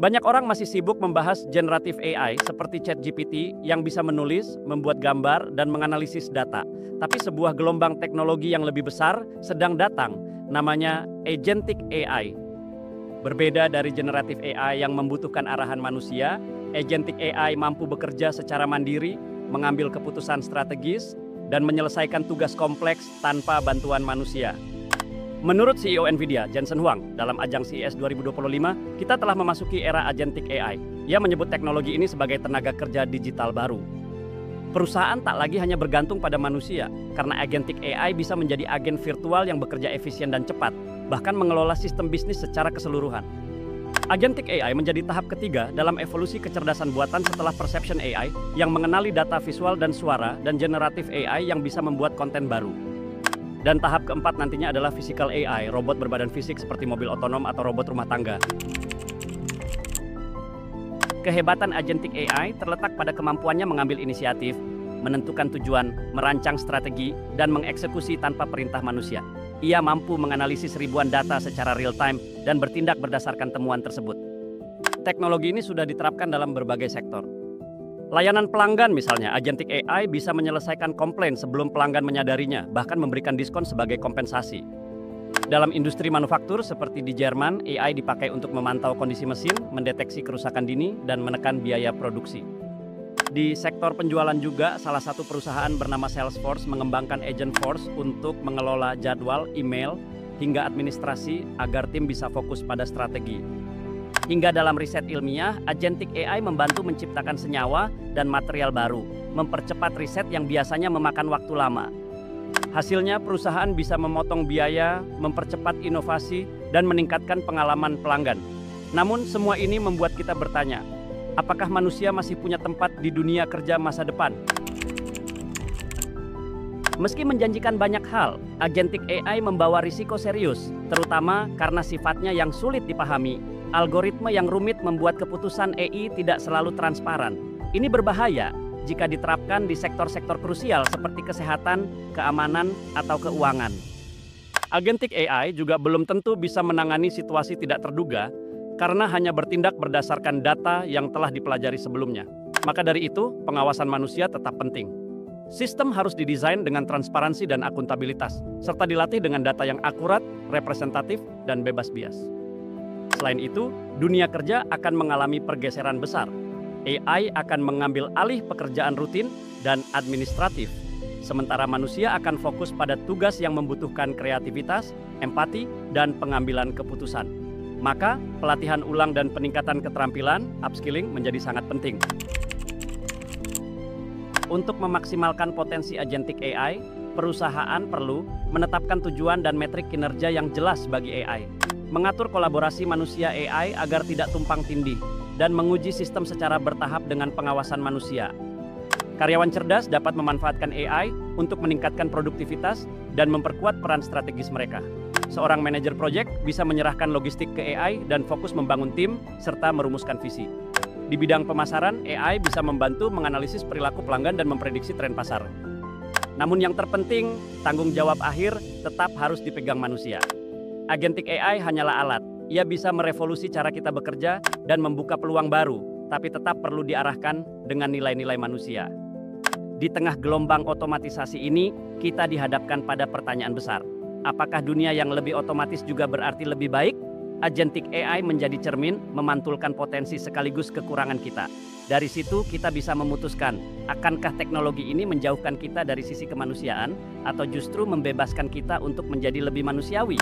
Banyak orang masih sibuk membahas generatif AI seperti ChatGPT yang bisa menulis, membuat gambar, dan menganalisis data. Tapi sebuah gelombang teknologi yang lebih besar sedang datang, namanya Agentic AI. Berbeda dari generatif AI yang membutuhkan arahan manusia, Agentic AI mampu bekerja secara mandiri, mengambil keputusan strategis, dan menyelesaikan tugas kompleks tanpa bantuan manusia. Menurut CEO Nvidia, Jensen Huang, dalam ajang CES 2025, kita telah memasuki era Agentic AI. Ia menyebut teknologi ini sebagai tenaga kerja digital baru. Perusahaan tak lagi hanya bergantung pada manusia, karena Agentic AI bisa menjadi agen virtual yang bekerja efisien dan cepat, bahkan mengelola sistem bisnis secara keseluruhan. Agentic AI menjadi tahap ketiga dalam evolusi kecerdasan buatan setelah Perception AI yang mengenali data visual dan suara, dan Generative AI yang bisa membuat konten baru. Dan tahap keempat nantinya adalah Physical AI, robot berbadan fisik seperti mobil otonom atau robot rumah tangga. Kehebatan Agentic AI terletak pada kemampuannya mengambil inisiatif, menentukan tujuan, merancang strategi, dan mengeksekusi tanpa perintah manusia. Ia mampu menganalisis ribuan data secara real-time dan bertindak berdasarkan temuan tersebut. Teknologi ini sudah diterapkan dalam berbagai sektor. Layanan pelanggan misalnya, Agentic AI bisa menyelesaikan komplain sebelum pelanggan menyadarinya, bahkan memberikan diskon sebagai kompensasi. Dalam industri manufaktur seperti di Jerman, AI dipakai untuk memantau kondisi mesin, mendeteksi kerusakan dini, dan menekan biaya produksi. Di sektor penjualan juga, salah satu perusahaan bernama Salesforce mengembangkan Agent Force untuk mengelola jadwal, email, hingga administrasi agar tim bisa fokus pada strategi. Hingga dalam riset ilmiah, Agentic AI membantu menciptakan senyawa dan material baru, mempercepat riset yang biasanya memakan waktu lama. Hasilnya, perusahaan bisa memotong biaya, mempercepat inovasi, dan meningkatkan pengalaman pelanggan. Namun, semua ini membuat kita bertanya, apakah manusia masih punya tempat di dunia kerja masa depan? Meski menjanjikan banyak hal, Agentic AI membawa risiko serius, terutama karena sifatnya yang sulit dipahami. Algoritma yang rumit membuat keputusan AI tidak selalu transparan. Ini berbahaya jika diterapkan di sektor-sektor krusial seperti kesehatan, keamanan, atau keuangan. Agentic AI juga belum tentu bisa menangani situasi tidak terduga karena hanya bertindak berdasarkan data yang telah dipelajari sebelumnya. Maka dari itu, pengawasan manusia tetap penting. Sistem harus didesain dengan transparansi dan akuntabilitas, serta dilatih dengan data yang akurat, representatif, dan bebas bias. Selain itu, dunia kerja akan mengalami pergeseran besar. AI akan mengambil alih pekerjaan rutin dan administratif, sementara manusia akan fokus pada tugas yang membutuhkan kreativitas, empati, dan pengambilan keputusan. Maka, pelatihan ulang dan peningkatan keterampilan, upskilling, menjadi sangat penting. Untuk memaksimalkan potensi Agentic AI, perusahaan perlu menetapkan tujuan dan metrik kinerja yang jelas bagi AI, mengatur kolaborasi manusia AI agar tidak tumpang tindih, dan menguji sistem secara bertahap dengan pengawasan manusia. Karyawan cerdas dapat memanfaatkan AI untuk meningkatkan produktivitas dan memperkuat peran strategis mereka. Seorang manajer proyek bisa menyerahkan logistik ke AI dan fokus membangun tim serta merumuskan visi. Di bidang pemasaran, AI bisa membantu menganalisis perilaku pelanggan dan memprediksi tren pasar. Namun yang terpenting, tanggung jawab akhir tetap harus dipegang manusia. Agentic AI hanyalah alat. Ia bisa merevolusi cara kita bekerja dan membuka peluang baru, tapi tetap perlu diarahkan dengan nilai-nilai manusia. Di tengah gelombang otomatisasi ini, kita dihadapkan pada pertanyaan besar. Apakah dunia yang lebih otomatis juga berarti lebih baik? Agentic AI menjadi cermin, memantulkan potensi sekaligus kekurangan kita. Dari situ kita bisa memutuskan, akankah teknologi ini menjauhkan kita dari sisi kemanusiaan atau justru membebaskan kita untuk menjadi lebih manusiawi?